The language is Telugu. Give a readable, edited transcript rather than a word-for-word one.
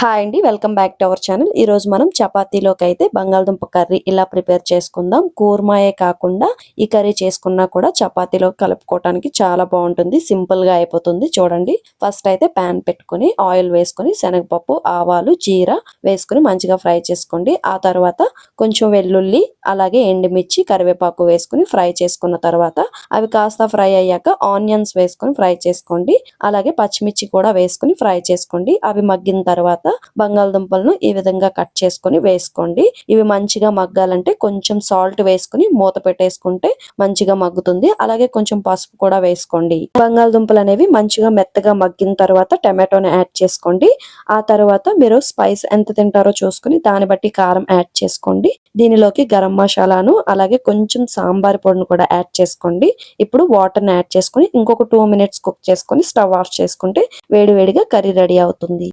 హాయ్ అండి, welcome back to our channel. ఈ రోజు మనం చపాతీలోకి అయితే బంగాళదుంప కర్రీ ఇలా ప్రిపేర్ చేసుకుందాం. కూర్మాయే కాకుండా ఈ కర్రీ చేసుకున్నా కూడా చపాతీలో కలుపుకోవడానికి చాలా బాగుంటుంది. సింపుల్ గా అయిపోతుంది. చూడండి, ఫస్ట్ అయితే ప్యాన్ పెట్టుకుని ఆయిల్ వేసుకుని శనగపప్పు, ఆవాలు, జీరా వేసుకుని మంచిగా ఫ్రై చేసుకోండి. ఆ తర్వాత కొంచెం వెల్లుల్లి, అలాగే ఎండుమిర్చి, కరివేపాకు వేసుకుని ఫ్రై చేసుకున్న తర్వాత అవి కాస్త ఫ్రై అయ్యాక ఆనియన్స్ వేసుకుని ఫ్రై చేసుకోండి. అలాగే పచ్చిమిర్చి కూడా వేసుకుని ఫ్రై చేసుకోండి. అవి మగ్గిన తర్వాత బంగాళదుంపలను ఈ విధంగా కట్ చేసుకుని వేసుకోండి. ఇవి మంచిగా మగ్గాలంటే కొంచెం సాల్ట్ వేసుకుని మూత పెట్టేసుకుంటే మంచిగా మగ్గుతుంది. అలాగే కొంచెం పసుపు కూడా వేసుకోండి. బంగాళదుంపలు అనేవి మంచిగా మెత్తగా మగ్గిన తర్వాత టమాటోని యాడ్ చేసుకోండి. ఆ తర్వాత మీరు స్పైస్ ఎంత తింటారో చూసుకుని దాన్ని బట్టి కారం యాడ్ చేసుకోండి. దీనిలోకి గరం మసాలాను అలాగే కొంచెం సాంబార్ పొడిని కూడా యాడ్ చేసుకోండి. ఇప్పుడు వాటర్ని యాడ్ చేసుకుని ఇంకొక 2 minutes కుక్ చేసుకుని స్టవ్ ఆఫ్ చేసుకుంటే వేడివేడిగా కర్రీ రెడీ అవుతుంది.